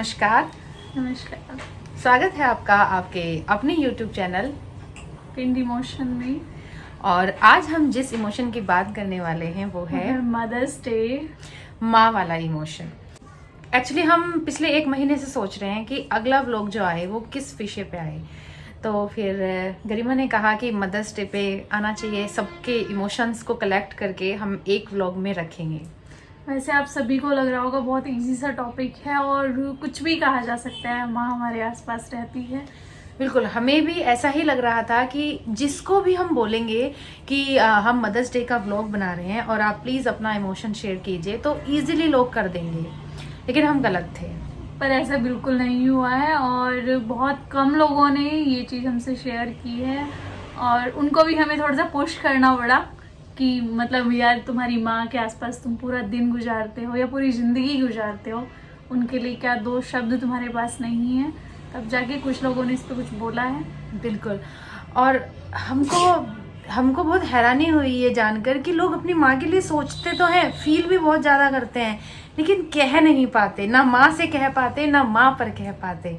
नमस्कार। नमस्कार। स्वागत है आपका आपके अपने YouTube चैनल पिंड इमोशन में। और आज हम जिस इमोशन की बात करने वाले हैं वो है मदर्स डे। माँ वाला इमोशन। एक्चुअली हम पिछले 1 महीने से सोच रहे हैं कि अगला व्लॉग जो आए वो किस विषय पे आए, तो फिर गरिमा ने कहा कि मदर्स डे पे आना चाहिए, सबके इमोशंस को कलेक्ट करके हम एक व्लॉग में रखेंगे। वैसे आप सभी को लग रहा होगा बहुत इजी सा टॉपिक है और कुछ भी कहा जा सकता है, माँ हमारे आसपास रहती है। बिल्कुल, हमें भी ऐसा ही लग रहा था कि जिसको भी हम बोलेंगे कि हम मदर्स डे का व्लॉग बना रहे हैं और आप प्लीज़ अपना इमोशन शेयर कीजिए तो इजीली लोग कर देंगे, लेकिन हम गलत थे। पर ऐसा बिल्कुल नहीं हुआ है और बहुत कम लोगों ने ये चीज़ हमसे शेयर की है और उनको भी हमें थोड़ा सा पुश करना पड़ा कि मतलब यार तुम्हारी माँ के आसपास तुम पूरा दिन गुजारते हो या पूरी ज़िंदगी गुजारते हो, उनके लिए क्या 2 शब्द तुम्हारे पास नहीं है। तब जाके कुछ लोगों ने इस पर कुछ बोला है। बिल्कुल, और हमको बहुत हैरानी हुई ये जानकर कि लोग अपनी माँ के लिए सोचते तो हैं, फील भी बहुत ज़्यादा करते हैं, लेकिन कह नहीं पाते, ना माँ से कह पाते ना माँ पर कह पाते।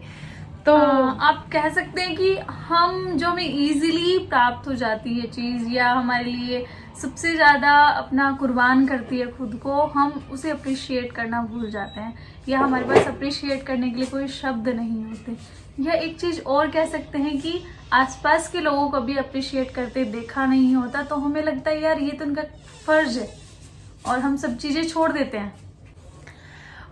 तो आप कह सकते हैं कि हम जो हमें इजीली प्राप्त हो जाती है चीज़ या हमारे लिए सबसे ज़्यादा अपना कुर्बान करती है खुद को, हम उसे अप्रिशिएट करना भूल जाते हैं या हमारे पास अप्रिशिएट करने के लिए कोई शब्द नहीं होते। या एक चीज़ और कह सकते हैं कि आसपास के लोगों को भी अप्रिशिएट करते देखा नहीं होता, तो हमें लगता है यार ये तो उनका फर्ज है और हम सब चीज़ें छोड़ देते हैं।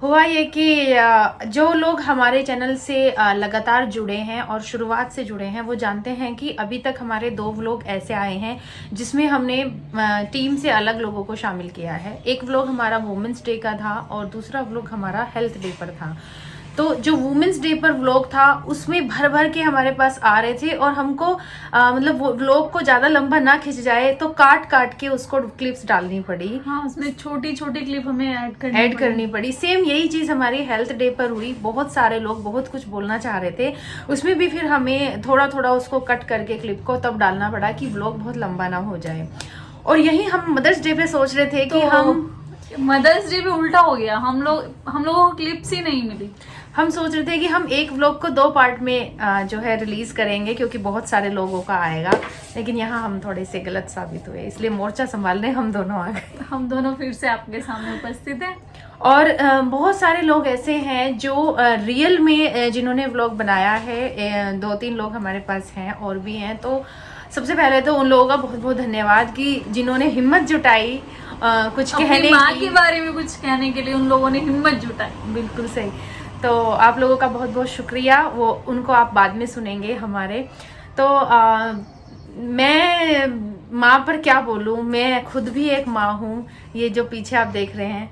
हुआ ये कि जो लोग हमारे चैनल से लगातार जुड़े हैं और शुरुआत से जुड़े हैं वो जानते हैं कि अभी तक हमारे 2 व्लॉग ऐसे आए हैं जिसमें हमने टीम से अलग लोगों को शामिल किया है। एक व्लॉग हमारा वुमेंस डे का था और दूसरा व्लॉग हमारा हेल्थ डे पर था। तो जो वुमेंस डे पर व्लॉग था उसमें भर भर के हमारे पास आ रहे थे और हमको मतलब वो व्लॉग को ज़्यादा लंबा ना खिंच जाए तो काट काट के उसको क्लिप्स डालनी पड़ी। हाँ, उसमें छोटी छोटी क्लिप हमें ऐड करनी पड़ी। सेम यही चीज़ हमारी हेल्थ डे पर हुई। बहुत सारे लोग बहुत कुछ बोलना चाह रहे थे, उसमें भी फिर हमें थोड़ा थोड़ा उसको कट करके क्लिप को तब डालना पड़ा कि व्लॉग बहुत लंबा ना हो जाए। और यही हम मदर्स डे पे सोच रहे थे कि हम मदर्स डे पे उल्टा हो गया, हम लोगों को क्लिप्स ही नहीं मिली। हम सोच रहे थे कि हम एक व्लॉग को 2 पार्ट में जो है रिलीज करेंगे क्योंकि बहुत सारे लोगों का आएगा, लेकिन यहाँ हम थोड़े से गलत साबित हुए, इसलिए मोर्चा संभालने हम दोनों आ गए। हम दोनों फिर से आपके सामने उपस्थित हैं। और बहुत सारे लोग ऐसे हैं जो रियल में जिन्होंने व्लॉग बनाया है, 2-3 लोग हमारे पास हैं और भी हैं। तो सबसे पहले तो उन लोगों का बहुत बहुत धन्यवाद कि जिन्होंने हिम्मत जुटाई कुछ कहने माँ के बारे में कुछ कहने के लिए उन लोगों ने हिम्मत जुटाई। बिल्कुल सही। तो आप लोगों का बहुत बहुत शुक्रिया, वो उनको आप बाद में सुनेंगे हमारे। तो मैं माँ पर क्या बोलूँ, मैं खुद भी एक माँ हूँ। ये जो पीछे आप देख रहे हैं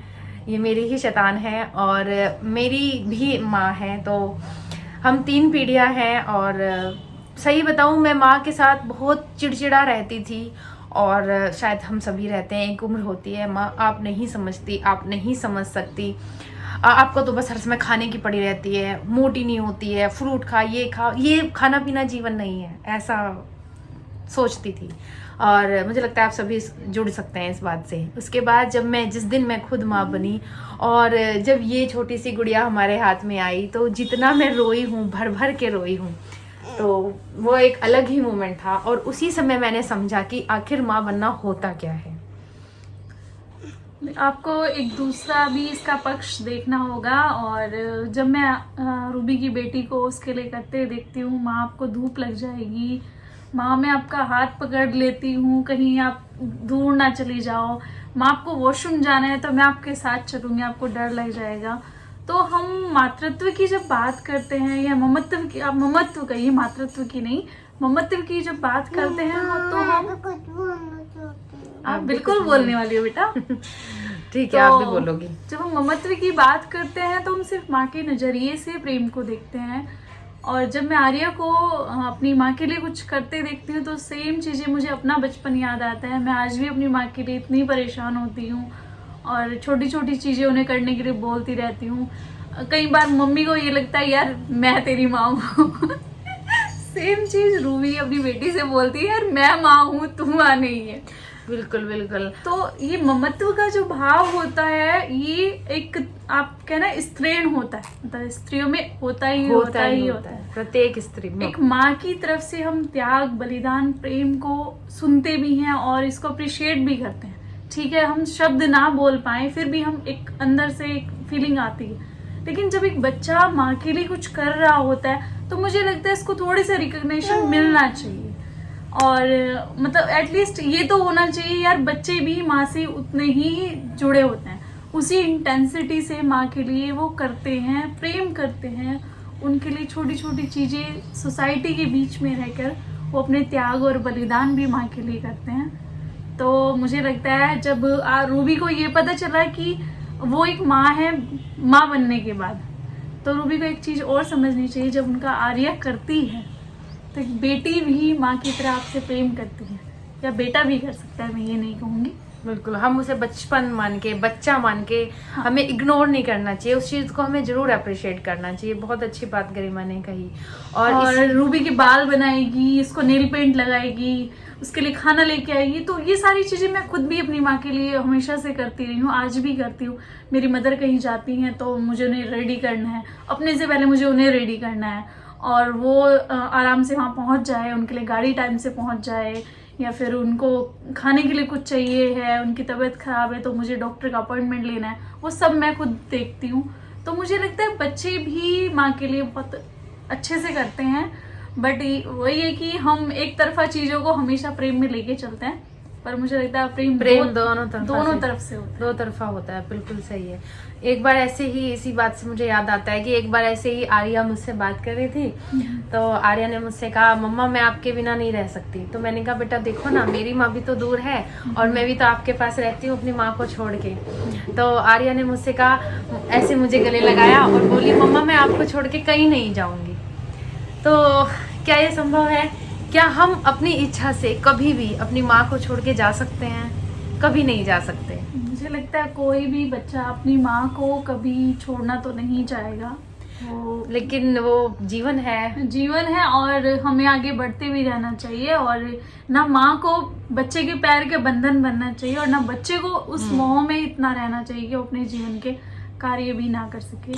ये मेरी ही शैतान है और मेरी भी माँ है, तो हम 3 पीढ़ियाँ हैं। और सही बताऊँ मैं माँ के साथ बहुत चिड़चिड़ा रहती थी और शायद हम सभी रहते हैं। एक उम्र होती है, माँ आप नहीं समझती, आप नहीं समझ सकती, आपको तो बस हर समय खाने की पड़ी रहती है, मोटी नहीं होती है, फ्रूट खा, ये खाना पीना जीवन नहीं है, ऐसा सोचती थी। और मुझे लगता है आप सभी जुड़ सकते हैं इस बात से। उसके बाद जिस दिन मैं खुद माँ बनी और जब ये छोटी सी गुड़िया हमारे हाथ में आई तो जितना मैं रोई हूँ, भर भर के रोई हूँ, तो वो एक अलग ही मोमेंट था। और उसी समय मैंने समझा कि आखिर माँ बनना होता क्या है। आपको एक दूसरा भी इसका पक्ष देखना होगा। और जब मैं रूबी की बेटी को उसके लिए करते देखती हूँ, माँ आपको धूप लग जाएगी, माँ मैं आपका हाथ पकड़ लेती हूँ, कहीं आप दूर ना चली जाओ, माँ आपको वॉशरूम जाना है तो मैं आपके साथ चलूँगी, आपको डर लग जाएगा। तो हम मातृत्व की जब बात करते हैं या ममत्व की, आप ममत्व कहिए, मातृत्व की नहीं, ममत्व की जब बात करते हैं तो हम आप बिल्कुल बोलने वाली हो बेटा। ठीक है, आप भी बोलोगी। जब हम ममत्व की बात करते हैं तो हम सिर्फ माँ के नजरिए से प्रेम को देखते हैं। और जब मैं आर्या को अपनी माँ के लिए कुछ करते देखती हूँ तो सेम चीज़ें मुझे अपना बचपन याद आता है। मैं आज भी अपनी माँ के लिए इतनी परेशान होती हूँ और छोटी छोटी चीज़ें उन्हें करने के लिए बोलती रहती हूँ। कई बार मम्मी को ये लगता है यार मैं तेरी माँ हूँ। सेम चीज़ रूबी अपनी बेटी से बोलती है, यार मैं माँ हूँ, तू माँ नहीं है। बिल्कुल बिल्कुल। तो ये ममत्व का जो भाव होता है, ये एक आप कहना स्त्रीण होता है, मतलब स्त्रियों में होता ही होता है। प्रत्येक स्त्री में एक माँ की तरफ से हम त्याग, बलिदान, प्रेम को सुनते भी हैं और इसको अप्रिशिएट भी करते हैं। ठीक है, हम शब्द ना बोल पाए फिर भी हम एक अंदर से एक फीलिंग आती है। लेकिन जब एक बच्चा माँ के लिए कुछ कर रहा होता है तो मुझे लगता है इसको थोड़ी सा रिकॉग्निशन मिलना चाहिए। और मतलब एटलीस्ट ये तो होना चाहिए यार, बच्चे भी माँ से उतने ही जुड़े होते हैं, उसी इंटेंसिटी से माँ के लिए वो करते हैं, प्रेम करते हैं। उनके लिए छोटी छोटी चीज़ें सोसाइटी के बीच में रहकर वो अपने त्याग और बलिदान भी माँ के लिए करते हैं। तो मुझे लगता है जब रूबी को ये पता चला कि वो एक माँ है माँ बनने के बाद, तो रूबी को एक चीज़ और समझनी चाहिए, जब उनका आर्या करती है तो एक बेटी भी माँ की तरह आपसे प्रेम करती है, या बेटा भी कर सकता है, मैं ये नहीं कहूँगी। बिल्कुल, हम उसे बचपन मान के, बच्चा मान के हमें इग्नोर नहीं करना चाहिए, उस चीज को हमें जरूर अप्रिशिएट करना चाहिए। बहुत अच्छी बात गरिमा ने कही। और रूबी के बाल बनाएगी, इसको नेल पेंट लगाएगी, उसके लिए खाना लेके आएगी, तो ये सारी चीजें मैं खुद भी अपनी माँ के लिए हमेशा से करती रही हूँ, आज भी करती हूँ। मेरी मदर कहीं जाती हैं तो मुझे उन्हें रेडी करना है, अपने से पहले मुझे उन्हें रेडी करना है, और वो आराम से वहाँ पहुँच जाए, उनके लिए गाड़ी टाइम से पहुँच जाए, या फिर उनको खाने के लिए कुछ चाहिए है, उनकी तबीयत खराब है तो मुझे डॉक्टर का अपॉइंटमेंट लेना है, वो सब मैं खुद देखती हूँ। तो मुझे लगता है बच्चे भी माँ के लिए बहुत अच्छे से करते हैं, बट वही है कि हम एक तरफा चीज़ों को हमेशा प्रेम में लेके चलते हैं, पर मुझे लगता है प्रेम दोनों तरफ से होता है, दो तरफा होता है। बिल्कुल सही है। एक बार ऐसे ही, इसी बात से मुझे याद आता है कि एक बार ऐसे ही आर्या मुझसे बात कर रही थी, तो आर्या ने मुझसे कहा, मम्मा मैं आपके बिना नहीं रह सकती। तो मैंने कहा, बेटा देखो ना, मेरी माँ भी तो दूर है और मैं भी तो आपके पास रहती हूँ अपनी माँ को छोड़ के। तो आर्या ने मुझसे कहा, ऐसे मुझे गले लगाया और बोली, मम्मा मैं आपको छोड़ के कहीं नहीं जाऊंगी। तो क्या ये संभव है? क्या हम अपनी इच्छा से कभी भी अपनी माँ को छोड़ के जा सकते हैं? कभी नहीं जा सकते। मुझे लगता है कोई भी बच्चा अपनी माँ को कभी छोड़ना तो नहीं चाहेगा, लेकिन वो जीवन है और हमें आगे बढ़ते भी रहना चाहिए, और ना माँ को बच्चे के पैर के बंधन बनना चाहिए, और ना बच्चे को उस मोह में इतना रहना चाहिए कि वो अपने जीवन के कार्य भी ना कर सके।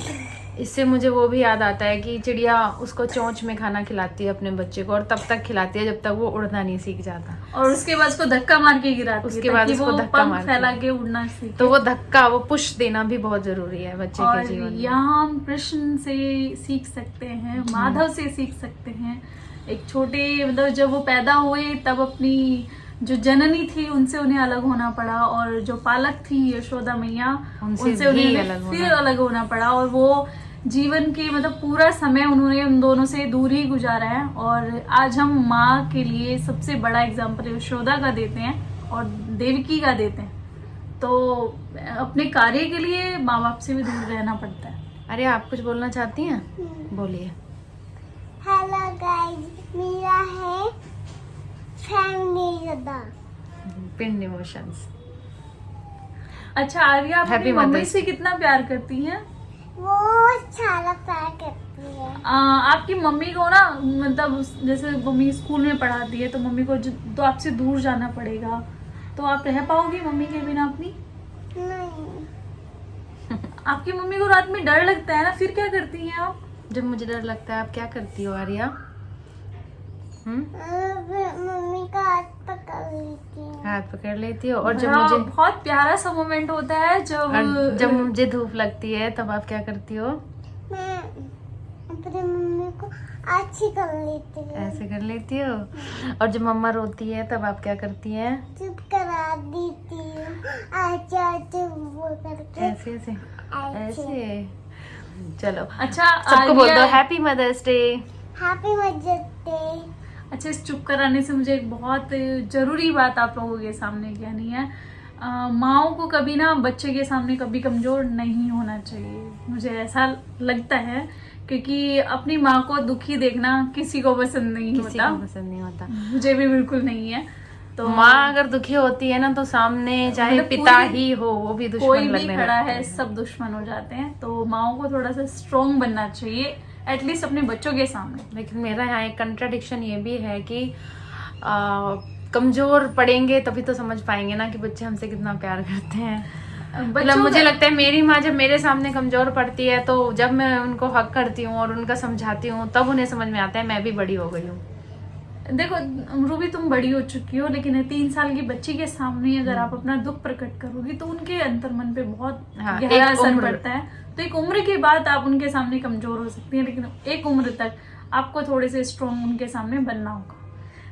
इससे मुझे वो भी याद आता है कि चिड़िया उसको चोंच में खाना खिलाती है अपने बच्चे को, और तब तक खिलाती है जब तक वो उड़ना नहीं सीख जाता, और उसके बाद उसको धक्का मार के गिराती है, उसके बाद उसको धक्का मार फैला के उड़ना सीखे। तो वो धक्का, वो पुश देना भी बहुत जरूरी है बच्चे के जीवन में। यहाँ हम कृष्ण से सीख सकते हैं, माधव से सीख सकते हैं। एक छोटे मतलब जब वो पैदा हुए तब अपनी जो जननी थी उनसे उन्हें अलग होना पड़ा, और जो पालक थी यशोदा मैया उनसे उन्हें फिर अलग होना पड़ा, और वो जीवन के मतलब पूरा समय उन्होंने उन दोनों से दूर ही गुजारा है। और आज हम माँ के लिए सबसे बड़ा एग्जाम्पल यशोदा का देते हैं और देवकी का देते हैं, तो अपने कार्य के लिए माँ बाप से भी दूर रहना पड़ता है। अरे आप कुछ बोलना चाहती हैं? बोलिए। हेलो गाइस, मेरा है फैमिली पिन इमोशंस। अच्छा आर्या, आप अपनी मम्मी से कितना प्यार करती हैं? वो सारा प्यार करती है। आपकी मम्मी को ना, मतलब जैसे मम्मी स्कूल में पढ़ाती है तो मम्मी को तो आपसे दूर जाना पड़ेगा, तो आप रह पाओगी मम्मी के बिना अपनी? नहीं। आपकी मम्मी को रात में डर लगता है ना, फिर क्या करती हैं आप? जब मुझे डर लगता है आप क्या करती हो आर्या? मम्मी का हाथ पकड़ लेती हूँ। हाथ पकड़ लेती हो। और जब मुझे बहुत प्यारा सा मोमेंट होता है जब मुझे धूप लगती है तब आप क्या करती हो? मैं अपनी मम्मी को अच्छी कर लेती हूँ। ऐसे कर लेती हो। और जब मम्मा रोती है तब आप क्या करती हैं? चुप करा देती हूँ, आचे वो करके। ऐसे ऐसे ऐसे। चलो अच्छा, सबको बोल दो happy mother's day. Happy mother's day. अच्छा, इस चुप कराने से मुझे एक बहुत जरूरी बात आप लोगों के सामने कहनी है। माँओं को कभी ना बच्चे के सामने कभी कमजोर नहीं होना चाहिए, मुझे ऐसा लगता है, क्योंकि अपनी माँ को दुखी देखना किसी को पसंद नहीं होता। मुझे भी बिल्कुल नहीं है। तो माँ अगर दुखी होती है ना तो सामने चाहे मतलब पिता ही हो वो भी दुश्मन कोई लगने भी खड़ा लगता है, सब दुश्मन हो जाते हैं। तो माँओं को थोड़ा सा स्ट्रॉन्ग बनना चाहिए, एटलीस्ट अपने बच्चों के सामने। लेकिन मेरा यहाँ एक कंट्राडिक्शन ये भी है कि कमजोर पड़ेंगे तभी तो समझ पाएंगे ना कि बच्चे हमसे कितना प्यार करते हैं। मतलब बच्चों मुझे लगता है मेरी माँ जब मेरे सामने कमजोर पड़ती है तो जब मैं उनको हक करती हूँ और उनका समझाती हूँ तब उन्हें समझ में आता है मैं भी बड़ी हो गई हूँ। देखो रूबी, तुम बड़ी हो चुकी हो, लेकिन 3 साल की बच्ची के सामने अगर आप अपना दुख प्रकट करोगी तो उनके अंतर मन पे बहुत हाँ, गहरा एक असर उम्र- पड़ता है। तो एक उम्र के बाद आप उनके सामने कमजोर हो सकती हैं, लेकिन एक उम्र तक आपको थोड़े से स्ट्रॉन्ग उनके सामने बनना होगा,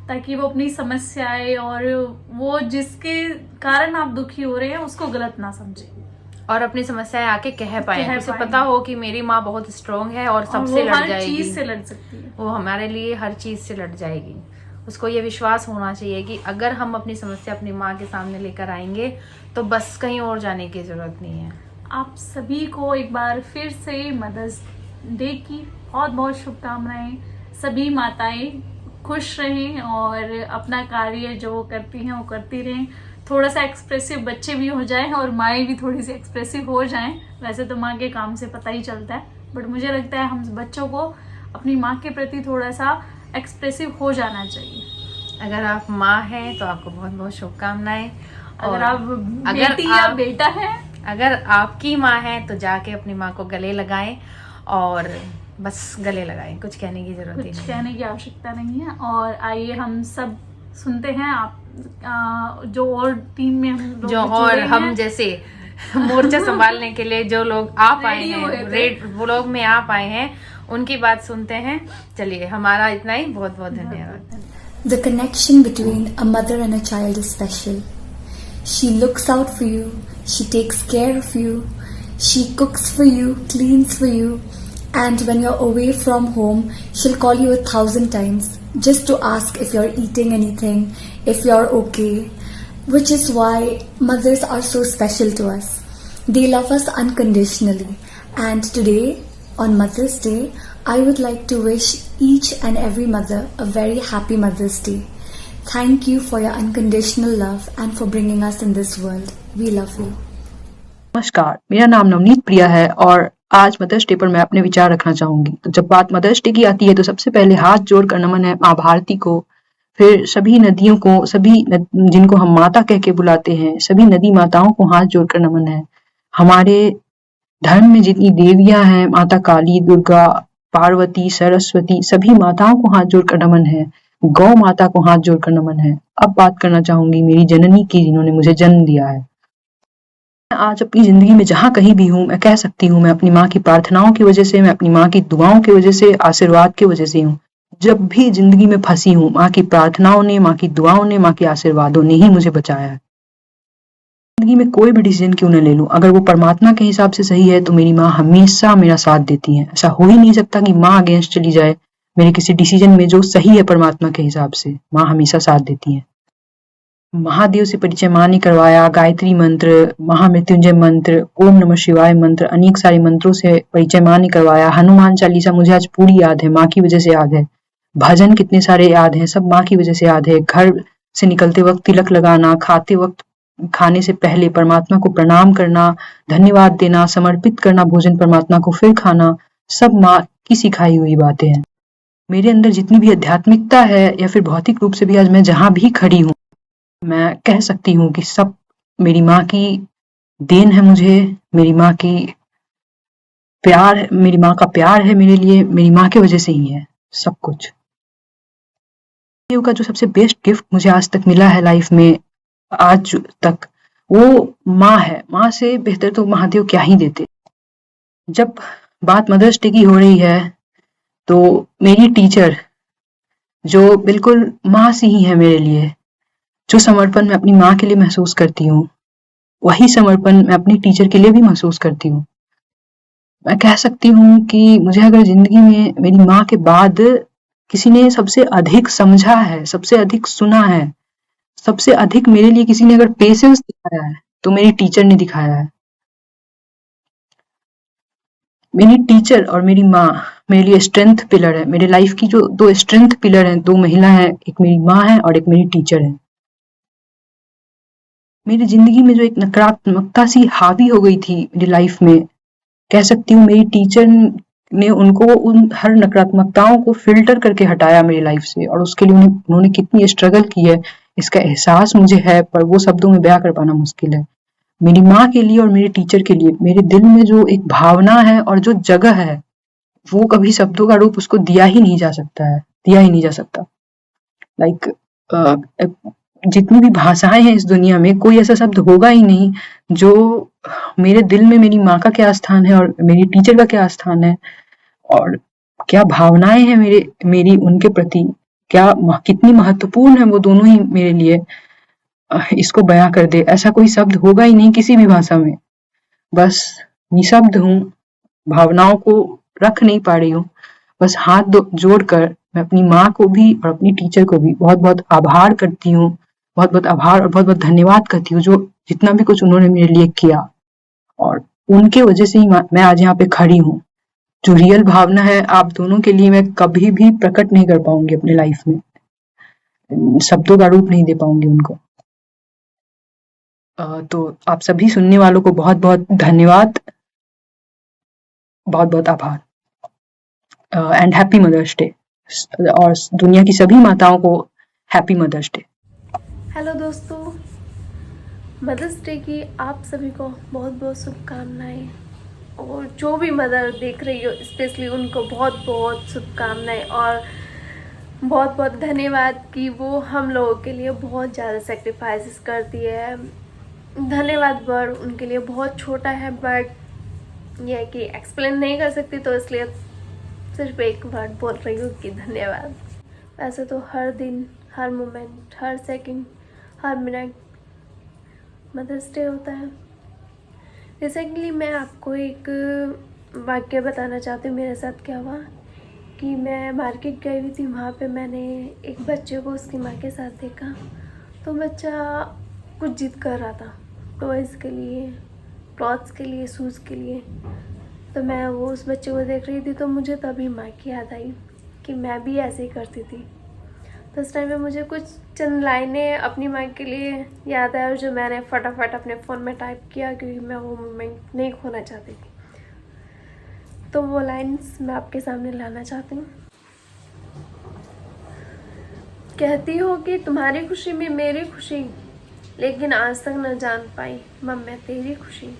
ताकि वो अपनी समस्याएं और वो जिसके कारण आप दुखी हो रहे हैं उसको गलत ना समझे और अपनी समस्याएं आके कह पाए, कह उसे पाएं। पता हो कि मेरी माँ बहुत स्ट्रांग है और और सबसे वो लड़ हर जाएगी, चीज से लड़ सकती है। वो हमारे लिए हर चीज से लड़ जाएगी। उसको ये विश्वास होना चाहिए कि अगर हम अपनी समस्या अपनी माँ के सामने लेकर आएंगे तो बस कहीं और जाने की जरूरत नहीं है। आप सभी को एक बार फिर से मदर्स डे की बहुत बहुत शुभकामनाएं। सभी माताएं खुश रहें और अपना कार्य जो वो करती हैं वो करती रहें। थोड़ा सा एक्सप्रेसिव बच्चे भी हो जाएं और माएँ भी थोड़ी सी एक्सप्रेसिव हो जाएं। वैसे तो माँ के काम से पता ही चलता है, बट मुझे लगता है हम बच्चों को अपनी माँ के प्रति थोड़ा सा एक्सप्रेसिव हो जाना चाहिए। अगर आप माँ हैं तो आपको बहुत बहुत शुभकामनाएं। अगर आप बेटी या बेटा है, अगर आपकी माँ है तो जाके अपनी माँ को गले लगाएं और बस गले लगाएं, कुछ कहने की जरूरत ही कुछ नहीं। कहने की आवश्यकता नहीं है। और आइए हम सब सुनते हैं आप जो और टीम में हम लोग जो जुड़े और हैं, हम जैसे मोर्चा संभालने के लिए जो लोग आप आए रेडी हुए हैं, थे। रेड व्लॉग में आप आए हैं, उनकी बात सुनते हैं। चलिए, हमारा इतना ही, बहुत बहुत धन्यवाद। The connection between a mother and a child is special. She looks out for you, she takes care of you, she cooks for you, cleans for you, and when you're away from home, she'll call you 1,000 times just to ask if you're eating anything, if you're okay, which is why mothers are so special to us. They love us unconditionally. And today, on Mother's Day, I would like to wish each and every mother a very happy Mother's Day. Thank you for your unconditional love and for bringing us in this world. We love you. नमस्कार, मेरा नाम नवनीत प्रिया है और आज mother's day पर मैं अपने विचार रखना चाहूंगी। तो जब बात मदर्स डे की आती है तो सबसे पहले हाथ जोड़कर नमन है माँ भारती को, फिर सभी नदियों को, जिनको हम माता कह के बुलाते हैं, सभी नदी माताओं को हाथ जोड़कर नमन है। हमारे धर्म में जितनी देवियां हैं, माता काली, दुर्गा, पार्वती, सरस्वती, सभी माताओं को हाथ जोड़कर नमन है। गौ माता को हाथ जोड़कर नमन है। अब बात करना चाहूंगी मेरी जननी की, जिन्होंने मुझे जन्म दिया है। आज अपनी जिंदगी में जहां कहीं भी हूं, मैं कह सकती हूँ मैं अपनी माँ की प्रार्थनाओं की वजह से, मैं अपनी माँ की दुआओं की वजह से, आशीर्वाद की वजह से हूँ। जब भी जिंदगी में फंसी हूँ, माँ की प्रार्थनाओं ने, माँ की दुआओं ने, माँ के आशीर्वादों ने ही मुझे बचाया है। जिंदगी में कोई भी डिसीजन क्यों न ले लूं, अगर वो परमात्मा के हिसाब से सही है तो मेरी माँ हमेशा मेरा साथ देती है। ऐसा हो ही नहीं सकता कि माँ अगेंस्ट चली जाए मेरे किसी डिसीजन में जो सही है परमात्मा के हिसाब से। माँ हमेशा साथ देती है। महादेव से परिचय माँ ने करवाया, गायत्री मंत्र, महामृत्युंजय मंत्र, ओम नमः शिवाय मंत्र, अनेक सारे मंत्रों से परिचय माँ ने करवाया। हनुमान चालीसा मुझे आज पूरी याद है, माँ की वजह से याद है। भजन कितने सारे याद हैं, सब माँ की वजह से याद है। घर से निकलते वक्त तिलक लगाना, खाते वक्त, खाने से पहले परमात्मा को प्रणाम करना, धन्यवाद देना, समर्पित करना भोजन परमात्मा को, फिर खाना, सब माँ की सिखाई हुई बातें हैं। मेरे अंदर जितनी भी आध्यात्मिकता है या फिर भौतिक रूप से भी आज मैं जहां भी खड़ी हूँ, मैं कह सकती हूँ कि सब मेरी माँ की देन है। मुझे मेरी माँ की प्यार, मेरी माँ का प्यार है मेरे लिए, मेरी माँ की वजह से ही है सब कुछ। महादेव का जो सबसे बेस्ट गिफ्ट मुझे आज तक मिला है लाइफ में, आज तक, वो माँ है। माँ से बेहतर तो महादेव क्या ही देते। जब बात मदर्स डे की हो रही है तो मेरी टीचर, जो बिल्कुल माँ सी ही है मेरे लिए, जो समर्पण मैं अपनी माँ के लिए महसूस करती हूँ, वही समर्पण मैं अपनी टीचर के लिए भी महसूस करती हूँ। मैं कह सकती हूँ कि मुझे अगर जिंदगी में मेरी माँ के बाद किसी ने सबसे अधिक समझा है, सबसे अधिक सुना है, सबसे अधिक मेरे लिए किसी ने अगर पेशेंस दिखाया है तो मेरी टीचर ने दिखाया है। मेरी टीचर और मेरी माँ मेरे लिए स्ट्रेंथ पिलर है। मेरे लाइफ की जो 2 स्ट्रेंथ पिलर हैं, 2 महिला हैं, एक मेरी माँ है और एक मेरी टीचर है। मेरी जिंदगी में जो एक नकारात्मकता सी हावी हो गई थी मेरी लाइफ में, कह सकती हूँ मेरी टीचर ने उनको, उन हर नकारात्मकताओं को फिल्टर करके हटाया मेरी लाइफ से। और उसके लिए उन्होंने कितनी स्ट्रगल की है, इसका एहसास मुझे है, पर वो शब्दों में बयां कर पाना मुश्किल है। मेरी माँ के लिए और मेरे टीचर के लिए मेरे दिल में जो एक भावना है और जो जगह है, वो कभी शब्दों का रूप उसको दिया ही नहीं जा सकता। लाइक जितनी भी भाषाएं हैं इस दुनिया में, कोई ऐसा शब्द होगा ही नहीं जो मेरे दिल में मेरी माँ का क्या स्थान है और मेरी टीचर का क्या स्थान है और क्या भावनाएं हैं मेरी उनके प्रति, कितनी महत्वपूर्ण है वो दोनों ही मेरे लिए, इसको बयां कर दे। ऐसा कोई शब्द होगा ही नहीं किसी भी भाषा में। बस निशब्द हूँ, भावनाओं को रख नहीं पा रही हूँ। बस हाथ जोड़कर मैं अपनी माँ को भी और अपनी टीचर को भी बहुत बहुत आभार करती हूँ, बहुत बहुत आभार और बहुत बहुत धन्यवाद करती हूँ, जो जितना भी कुछ उन्होंने मेरे लिए किया, और उनके वजह से ही मैं आज यहाँ पे खड़ी हूँ। जो रियल भावना है आप दोनों के लिए मैं कभी भी प्रकट नहीं कर पाऊंगी अपने लाइफ में, शब्दों का रूप नहीं दे पाऊंगी उनको। तो आप सभी सुनने वालों को बहुत बहुत धन्यवाद, बहुत बहुत आभार, एंड हैप्पी मदर्स डे, और दुनिया की सभी माताओं को हैप्पी मदर्स डे। हेलो दोस्तों, मदर्स डे की आप सभी को बहुत बहुत शुभकामनाएं, और जो भी मदर देख रही हो स्पेशली उनको बहुत बहुत शुभकामनाएं और बहुत बहुत धन्यवाद कि वो हम लोगों के लिए बहुत ज़्यादा सेक्रीफाइसेस करती है। धन्यवाद वर्ड उनके लिए बहुत छोटा है, बट यह कि एक्सप्लेन नहीं कर सकती, तो इसलिए सिर्फ एक वर्ड बोल रही हूँ कि धन्यवाद। वैसे तो हर दिन, हर मोमेंट, हर सेकंड, हर मिनट मदर्स डे होता है। रिसेंटली मैं आपको एक वाक्य बताना चाहती हूँ मेरे साथ क्या हुआ। कि मैं मार्केट गई हुई थी, वहाँ पे मैंने एक बच्चे को उसकी माँ के साथ देखा। तो बच्चा कुछ जिद कर रहा था, टॉयज़ के लिए, क्लॉथ्स के लिए, शूज़ के लिए। तो मैं वो उस बच्चे को देख रही थी, तो मुझे तभी माँ की याद आई कि मैं भी ऐसे ही करती थी। तो उस टाइम में मुझे कुछ चंद लाइनें अपनी माँ के लिए याद आया, जो मैंने फटाफट अपने फ़ोन में टाइप किया, क्योंकि मैं वो मोमेंट नहीं खोना चाहती थी। तो वो लाइन्स मैं आपके सामने लाना चाहती हूँ। कहती हो कि तुम्हारी खुशी में मेरी खुशी, लेकिन आज तक न जान पाई मैं तेरी खुशी।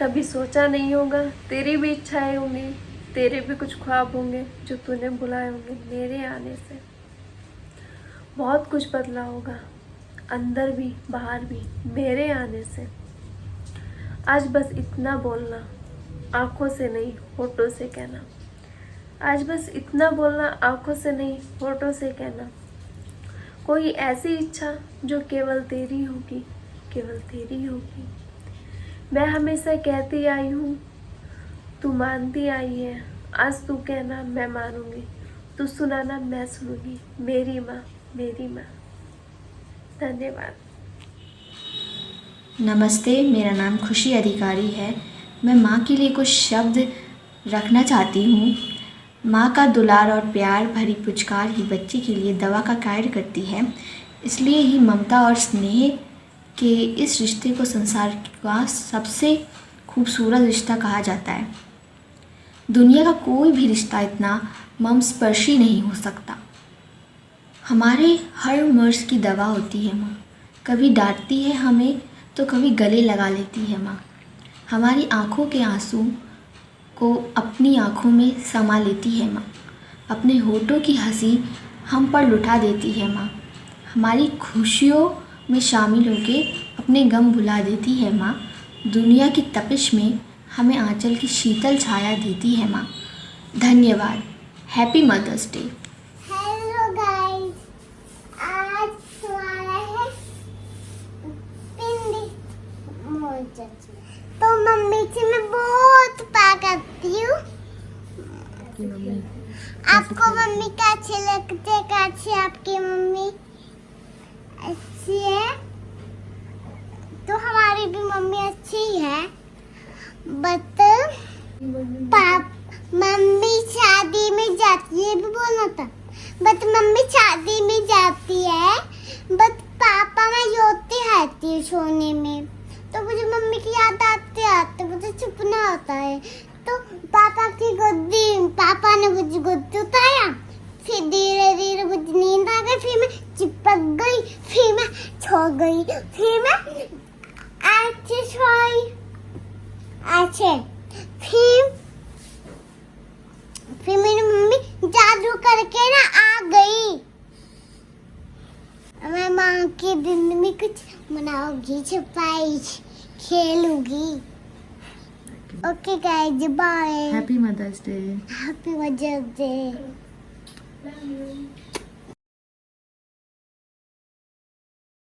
कभी सोचा नहीं होगा तेरी भी इच्छाएं होंगी, तेरे भी कुछ ख्वाब होंगे जो तूने बुलाए होंगे मेरे आने से। बहुत कुछ बदला होगा अंदर भी बाहर भी मेरे आने से। आज बस इतना बोलना, आँखों से नहीं होठों से कहना। आज बस इतना बोलना, आँखों से नहीं होठों से कहना। कोई ऐसी इच्छा जो केवल तेरी होगी, केवल तेरी होगी। मैं हमेशा कहती आई हूँ, तू मानती आई है। आज तू कहना मैं मानूंगी, तू सुनाना मैं सुनूंगी। मेरी माँ, मेरी माँ। धन्यवाद। नमस्ते, मेरा नाम खुशी अधिकारी है। मैं माँ के लिए कुछ शब्द रखना चाहती हूँ। माँ का दुलार और प्यार भरी पुचकार ही बच्चे के लिए दवा का कार्य करती है। इसलिए ही ममता और स्नेह के इस रिश्ते को संसार का सबसे खूबसूरत रिश्ता कहा जाता है। दुनिया का कोई भी रिश्ता इतना मर्मस्पर्शी नहीं हो सकता। हमारे हर मर्ज की दवा होती है माँ। कभी डांटती है हमें तो कभी गले लगा लेती है माँ। हमारी आँखों के आंसू को अपनी आँखों में समा लेती है माँ। अपने होठों की हंसी हम पर लुटा देती है माँ। हमारी खुशियों में शामिल होकर अपने गम भुला देती है माँ। दुनिया की तपिश में हमें आंचल की शीतल छाया देती है माँ। धन्यवाद। Happy mother's day. Hello guys, आज हमारा है पिंडी मोजा। तो मम्मी से मैं बहुत प्यार करती हूँ। आपको मम्मी कैसे लगते है? कैसे आपकी मम्मी अच्छी है? तो हमारी भी मम्मी अच्छी है, बट मम्मी शादी में जाती है, भी बोलना था। बट मम्मी शादी में जाती है, बट पापा मैं रोती रहती हूँ सोने में। तो मुझे मम्मी की याद आते आते मुझे छुपना होता है। तो पापा ने मुझे गोदी उठाया, फिर धीरे धीरे मुझे नींद आ गई। फिर मैं चिपक अच्छे फिर मेरी मम्मी जादू करके ना आ गई। मैं माँ के दिन में कुछ मनाऊंगी, छुपाई खेलूंगी। Okay guys, bye. Happy mother's day. Happy mother's day.